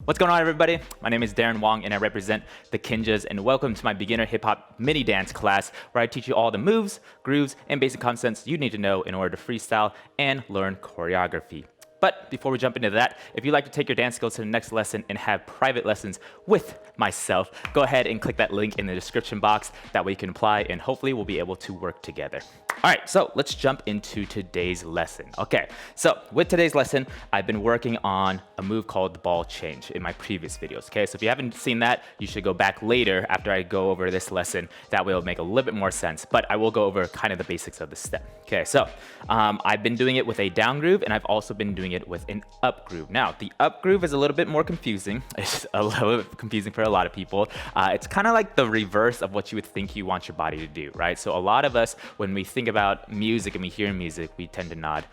What's going on, everybody? My name is Darren Wong, and I represent the Kinjas, and welcome to my beginner hip-hop mini dance class, where I teach you all the moves, grooves, and basic concepts you need to know in order to freestyle and learn choreography. But before we jump into that, if you'd like to take your dance skills to the next lesson and have private lessons with myself, go ahead and click that link in the description box. That way you can apply, and hopefully we'll be able to work together. All right, so let's jump into today's lesson. Okay, so with today's lesson, I've been working on a move called the ball change in my previous videos, okay? So if you haven't seen that, you should go back later after I go over this lesson. That way it'll make a little bit more sense, but I will go over kind of the basics of the step. Okay, so I've been doing it with a down groove, and I've also been doing it with an up groove. Now, the up groove is a little bit more confusing. It's a little bit confusing for a lot of people. It's kind of like the reverse of what you would think you want your body to do, right? So a lot of us, when we think about music and we hear music, we tend to nod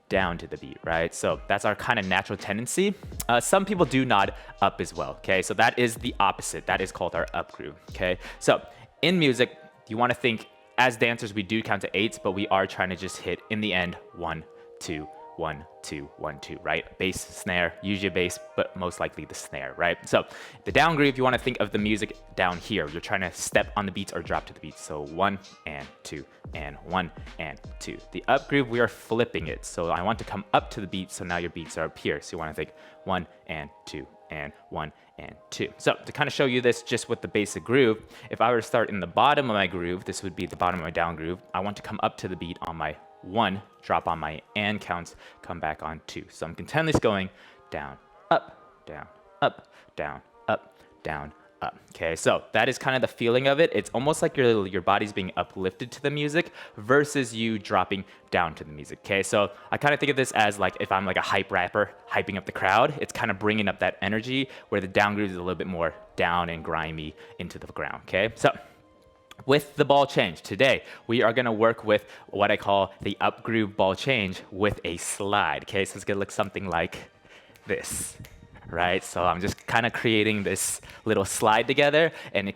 down to the beat, right? So that's our kind of natural tendency. Some people do nod up as well, okay? So that is the opposite. That is called our up groove, okay? So in music, you want to think, as dancers, we do count to eights, but we are trying to just hit, in the end, 1, 2, 1, 2, 1, 2, right? Bass, snare, usually bass, but most likely the snare, right? So the down groove, you want to think of the music down here. You're trying to step on the beats or drop to the beats. So 1 and 2 and 1 and 2. The up groove, we are flipping it. So I want to come up to the beat, so now your beats are up here. So you want to think 1 and 2 and 1 and 2. So to kind of show you this just with the basic groove, if I were to start in the bottom of my groove, this would be the bottom of my down groove. I want to come up to the beat on my 1, drop on my and counts, come back on 2. So I'm continuously going down, up, down, up, down, up, down, up. Okay, so that is kind of the feeling of it. It's almost like your body's being uplifted to the music versus you dropping down to the music. Okay, so I kind of think of this as like if I'm like a hype rapper hyping up the crowd, it's kind of bringing up that energy, where the down groove is a little bit more down and grimy into the ground. Okay, so with the ball change, today we are going to work with what I call the up groove ball change with a slide. Okay, so it's going to look something like this, right? So I'm just kind of creating this little slide together, and you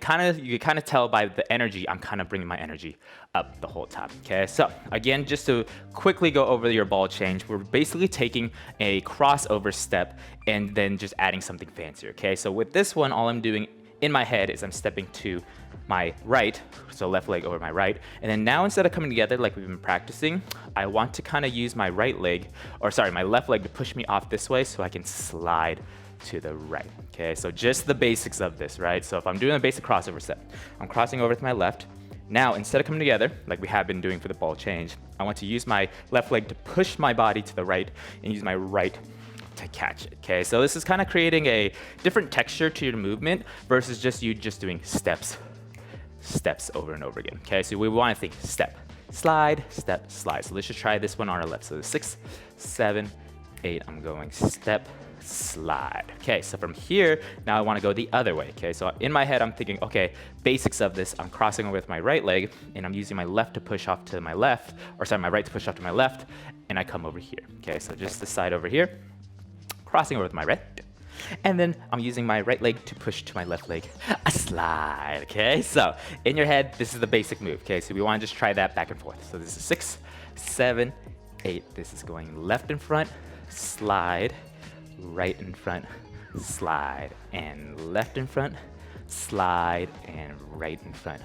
kind of tell by the energy, I'm kind of bringing my energy up the whole time. Okay, so again, just to quickly go over your ball change, we're basically taking a crossover step and then just adding something fancier. Okay, so with this one, all I'm doing in my head is I'm stepping to my right, so left leg over my right, and then now instead of coming together like we've been practicing, I want to kind of use my my left leg to push me off this way so I can slide to the right. Okay, so just the basics of this, right? So if I'm doing a basic crossover step, I'm crossing over to my left. Now, instead of coming together like we have been doing for the ball change, I want to use my left leg to push my body to the right and use my right to catch it. Okay, so this is kind of creating a different texture to your movement versus just doing steps over and over again. Okay, so we want to think step, slide, step, slide. So let's just try this one on our left. So 6, 7, 8, I'm going step, slide. Okay, so from here, now I want to go the other way. Okay, so in my head, I'm thinking, okay, basics of this, I'm crossing over with my right leg, and I'm using my left to push off to my left, my right to push off to my left, and I come over here. Okay, so just this side over here, crossing over with my right, and then I'm using my right leg to push to my left leg, a slide. Okay, so in your head, this is the basic move. Okay, so we want to just try that back and forth. So this is 6, 7, 8. This is going left in front, slide, right in front, slide, and left in front, slide, and right in front,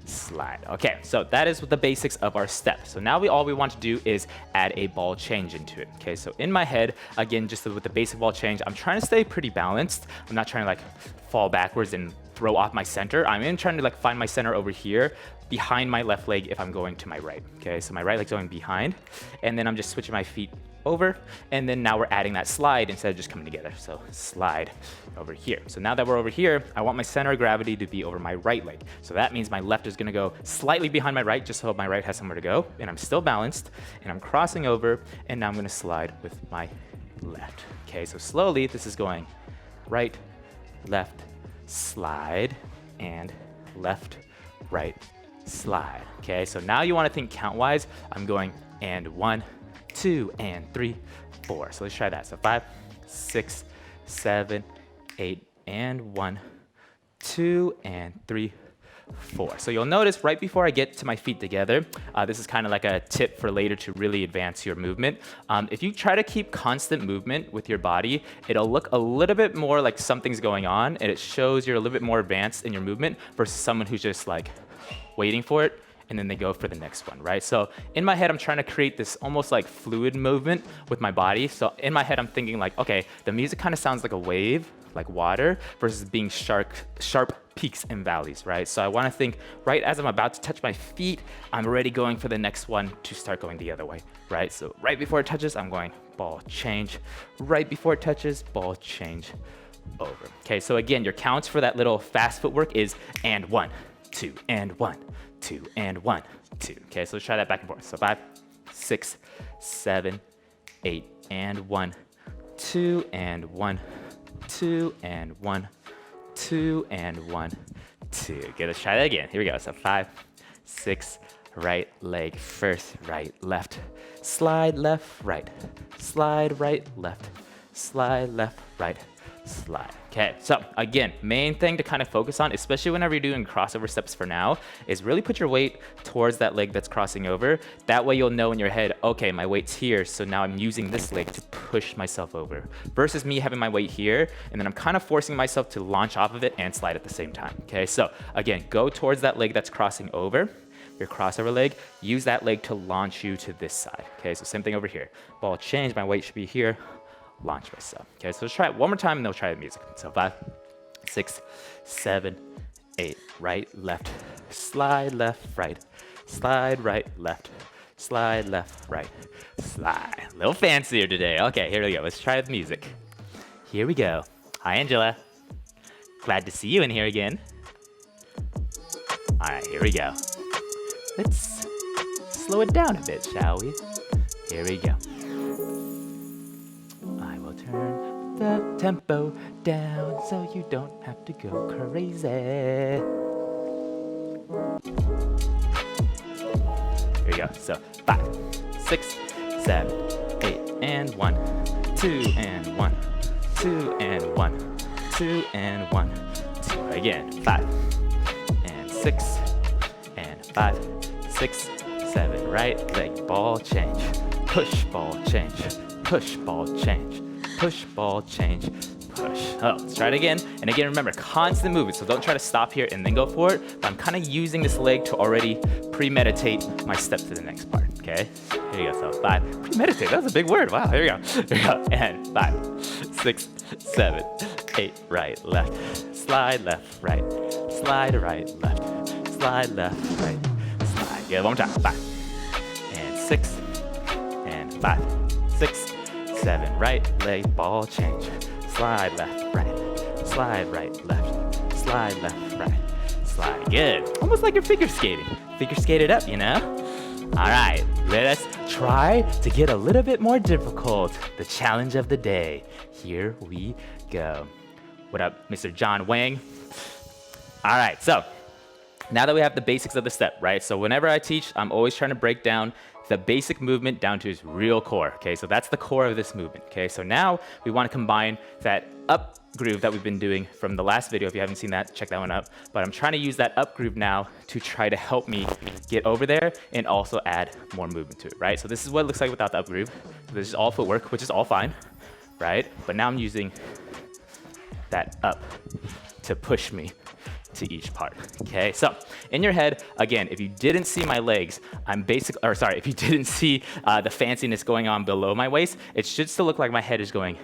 slide. Okay, so that is the basics of our step. So now all we want to do is add a ball change into it. Okay, so in my head, again, just with the basic ball change, I'm trying to stay pretty balanced. I'm not trying to like fall backwards and throw off my center. I'm trying to like find my center over here behind my left leg if I'm going to my right. Okay, so my right leg's going behind, and then I'm just switching my feet over, and then now we're adding that slide instead of just coming together. So slide over here. So now that we're over here, I want my center of gravity to be over my right leg. So that means my left is gonna go slightly behind my right, just so my right has somewhere to go, and I'm still balanced, and I'm crossing over, and now I'm gonna slide with my left. Okay, so slowly, this is going right, left, slide, and left, right, slide. Okay, so now you wanna think count-wise. I'm going and 1, 2, and 3, 4. So let's try that. So 5, 6, 7, 8, and 1, 2, and 3, 4. So you'll notice right before I get to my feet together, this is kind of like a tip for later to really advance your movement. If you try to keep constant movement with your body, it'll look a little bit more like something's going on, and it shows you're a little bit more advanced in your movement versus someone who's just like waiting for it, and then they go for the next one, right? So in my head, I'm trying to create this almost like fluid movement with my body. So in my head, I'm thinking like, okay, the music kind of sounds like a wave, like water, versus being sharp peaks and valleys, right? So I want to think right as I'm about to touch my feet, I'm already going for the next one to start going the other way, right? So right before it touches, I'm going ball change. Right before it touches, ball change over. Okay, so again, your counts for that little fast footwork is and 1, 2, and 1, 2, and 1, 2. Okay, so let's try that back and forth. So 5, 6, 7, 8, and 1, 2, and 1, 2, and 1, 2, and 1, 2. Okay, let's try that again. Here we go. So 5, 6, right leg first, right, left, slide left, right, slide right, left, slide left, right, slide. Okay, so again, main thing to kind of focus on, especially whenever you're doing crossover steps for now, is really put your weight towards that leg that's crossing over. That way you'll know in your head, okay, my weight's here, so now I'm using this leg to push myself over. Versus me having my weight here, and then I'm kind of forcing myself to launch off of it and slide at the same time. Okay, so again, go towards that leg that's crossing over. Your crossover leg, use that leg to launch you to this side. Okay, so same thing over here. Ball change, my weight should be here. Launch myself. Okay, so let's try it one more time and then we'll try the music. So 5, 6, 7, 8, right, left, slide left, right, slide right, left, slide left, right, slide. A little fancier today. Okay, here we go. Let's try the music. Here we go. Hi, Angela. Glad to see you in here again. All right, here we go. Let's slow it down a bit, shall we? Here we go. I will turn the tempo down so you don't have to go crazy. Here we go. So 5, 6, 7, 8, and 1, 2, and 1, 2, and 1, 2, and 1, 2. Again, 5, and 6, and 5, 6, 7. Right leg, ball change. Push, ball change. Push, ball change. Push, ball change. Push. Oh, let's try it again. And again, remember, constant movement. So don't try to stop here and then go for it. But I'm kind of using this leg to already premeditate my step to the next part. Okay? Here you go. So 5. Premeditate. That was a big word. Wow. Here we go. Here we go. And 5, 6, 7, 8. Right, left. Slide left, right. Slide right, left. Slide left, right. Slide. Yeah, one more time. 5. And 6. And 5, 6, 7. Right leg, ball change. Slide left, right. Slide right, left. Slide left, right. Slide. Good. Almost like you're figure skating. Figure skate it up, you know? All right, let us try to get a little bit more difficult. The challenge of the day. Here we go. What up, Mr. John Wang? All right, so now that we have the basics of the step, right? So whenever I teach, I'm always trying to break down the basic movement down to its real core, okay? So that's the core of this movement, okay? So now we want to combine that up groove that we've been doing from the last video. If you haven't seen that, check that one out. But I'm trying to use that up groove now to try to help me get over there and also add more movement to it, right? So this is what it looks like without the up groove. This is all footwork, which is all fine, right? But now I'm using that up to push me to each part. Okay, so in your head, again, if you didn't see my legs, if you didn't see the fanciness going on below my waist, it should still look like my head is going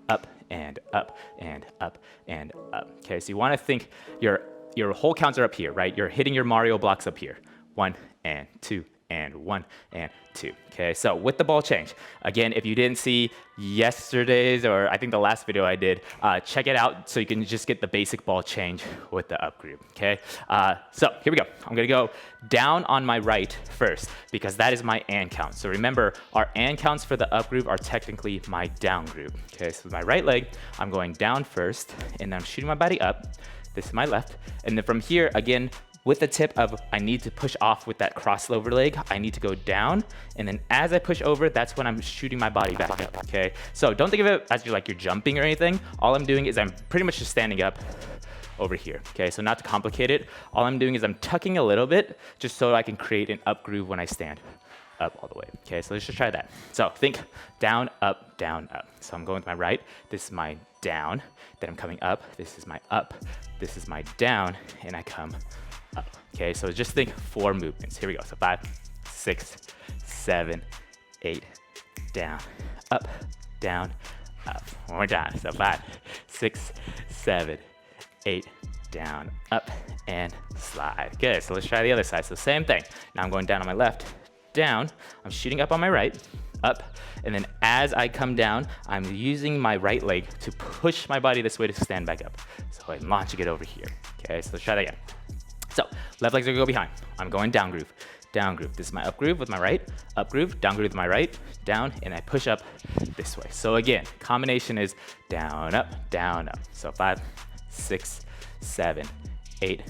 up and up and up and up. Okay, so you want to think your whole counts are up here, right? You're hitting your Mario blocks up here. 1 and 2 and 1 and 2. Okay, so with the ball change, again, if you didn't see yesterday's or I think the last video I did, check it out so you can just get the basic ball change with the up groove. Okay, so here we go. I'm gonna go down on my right first because that is my and count. So remember, our and counts for the up groove are technically my down groove. Okay, so with my right leg, I'm going down first and then I'm shooting my body up. This is my left, and then from here again, with the tip of I need to push off with that crossover leg, I need to go down, and then as I push over, that's when I'm shooting my body back up, okay? So don't think of it as you're jumping or anything. All I'm doing is I'm pretty much just standing up over here. Okay, so not to complicate it, all I'm doing is I'm tucking a little bit just so I can create an up groove when I stand up all the way. Okay, so let's just try that. So think down, up, down, up. So I'm going with my right. This is my down. Then I'm coming up. This is my up. This is my down, and I come up. Okay, so just think 4 movements. Here we go. So 5, 6, 7, 8, down, up, down, up. One more time. So 5, 6, 7, 8, down, up, and slide. Good. So let's try the other side. So same thing. Now I'm going down on my left, down. I'm shooting up on my right, up, and then as I come down, I'm using my right leg to push my body this way to stand back up. So I'm launching it over here. Okay, so let's try that again. So left leg's gonna go behind. I'm going down groove, down groove. This is my up groove with my right, up groove, down groove with my right, down, and I push up this way. So again, combination is down, up, down, up. So 5, 6, 7, 8,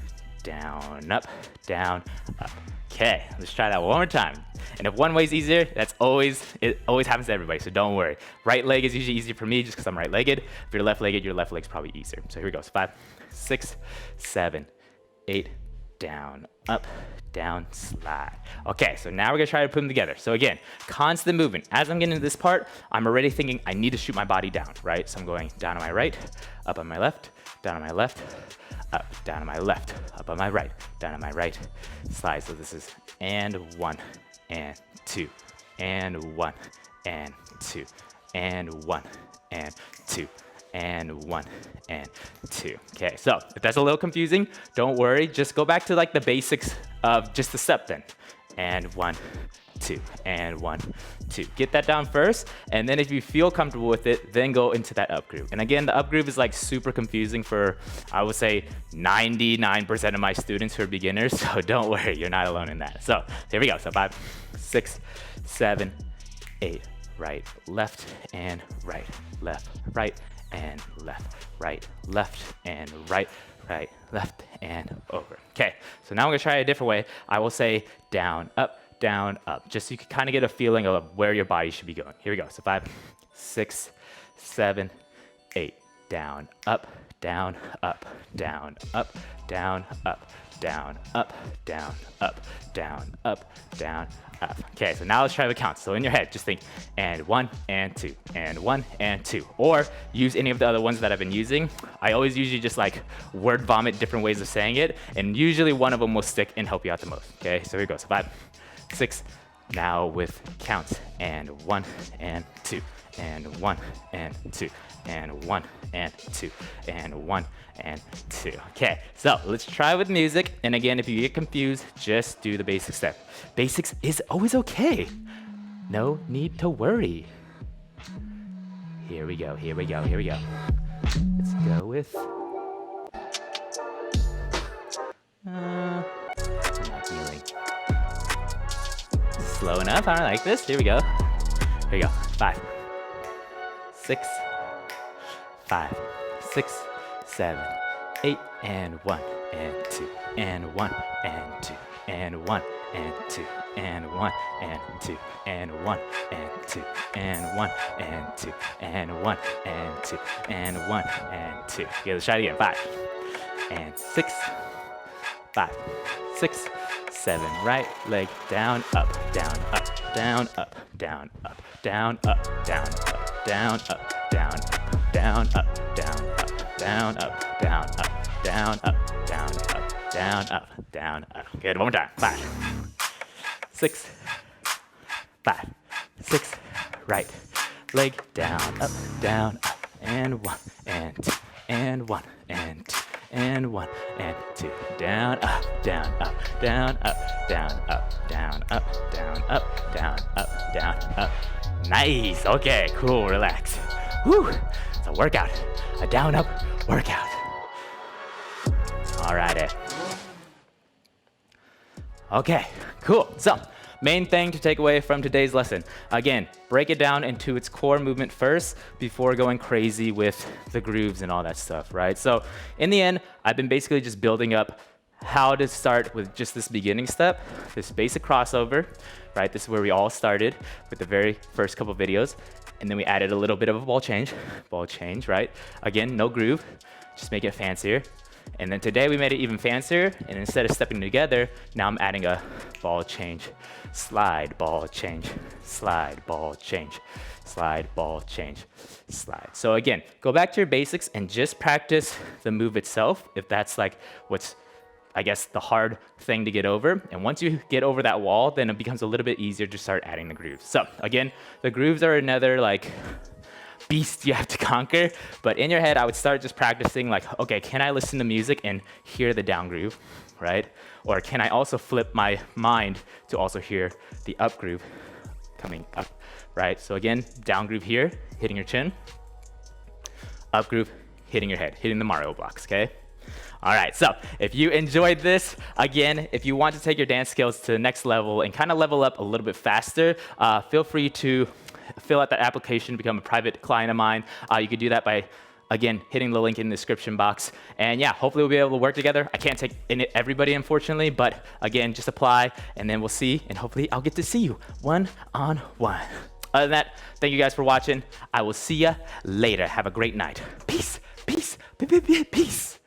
down, up, down, up. Okay, let's try that one more time. And if one way's easier, it always happens to everybody, so don't worry. Right leg is usually easier for me just because I'm right-legged. If you're left-legged, your left leg's probably easier. So here we go. So 5, 6, 7, 8, down, up, down, slide. Okay, so now we're gonna try to put them together. So again, constant movement. As I'm getting to this part, I'm already thinking I need to shoot my body down, right? So I'm going down on my right, up on my left, down on my left, up, down on my left, up on my right, down on my right, slide. So this is and 1, and 2, and 1, and 2, and 1, and 2, and 1, and 2. Okay, so if that's a little confusing, don't worry. Just go back to like the basics of just the step then. And 1, 2, and 1, 2. Get that down first, and then if you feel comfortable with it, then go into that up groove. And again, the up groove is like super confusing for, I would say, 99% of my students who are beginners, so don't worry, you're not alone in that. So here we go. So 5, 6, 7, 8, right, left, and right, left, right, and left, right, left, and right, right, left, and over. Okay, so now I'm gonna try it a different way. I will say down, up, just so you can kind of get a feeling of where your body should be going. Here we go. So 5, 6, 7, 8, down, up, down, up, down, up, down, up, down, up, down, up, down, up, down, up. Okay, so now let's try the counts. So in your head, just think, and 1, and 2, and 1, and 2. Or use any of the other ones that I've been using. I always usually just like word vomit different ways of saying it, and usually one of them will stick and help you out the most. Okay, so here we go. So 5, 6, now with counts, and 1, and 2, and 1, and 2, and 1, and 2, and 1, and 2. Okay, so let's try with music. And again, if you get confused, just do the basic step. Basics is always okay. No need to worry. Here we go, here we go, here we go. Let's go with... I'm not feeling slow enough. I like this. Here we go. Here we go. 5, 6, 5, 6, 7, 8, and 1, and 2, and 1, and 2, and 1, and 2, and 1, and 2, and 1, and 2, and 1, and 2, and 1, and 2, and 1, and 2. Okay, let's try it again. 5, and 6, 5, 6, 7, right leg down, up, down, up, down, up, down, up, down, up, down, up, down, up, down, up, down, up, down, up, down, up, down, up, down, up, down, up, down, up, down, up. Good, one more time. 5, 6, 5, 6, right leg down, up, and 1, and 2, and 1, and 2. And 1, and 2, down, up, down, up, down, up, down, up, down, up, down, up, down, up, down, up. Nice. Okay, cool, relax. Whew, it's a workout, a down, up workout. All right. Okay, cool. So, main thing to take away from today's lesson. Again, break it down into its core movement first before going crazy with the grooves and all that stuff, right? So in the end, I've been basically just building up how to start with just this beginning step, this basic crossover, right? This is where we all started with the very first couple videos. And then we added a little bit of a ball change, right? Again, no groove, just make it fancier. And then today we made it even fancier, and instead of stepping together, now I'm adding a ball change, slide, ball change, slide, ball change, slide, ball change, slide. So again, go back to your basics and just practice the move itself, if that's like what's, I guess, the hard thing to get over. And once you get over that wall, then it becomes a little bit easier to start adding the grooves. So again, the grooves are another like beast you have to conquer, but in your head, I would start just practicing like, okay, can I listen to music and hear the down groove, right? Or can I also flip my mind to also hear the up groove coming up, right? So again, down groove here, hitting your chin, up groove, hitting your head, hitting the Mario blocks, okay? All right, so if you enjoyed this, again, if you want to take your dance skills to the next level and kind of level up a little bit faster, feel free to fill out that application, become a private client of mine. You can do that by, again, hitting the link in the description box. And yeah, hopefully we'll be able to work together. I can't take in everybody, unfortunately, but again, just apply and then we'll see, and hopefully I'll get to see you one-on-one. Other than that, thank you guys for watching. I will see ya later. Have a great night. Peace, peace, peace.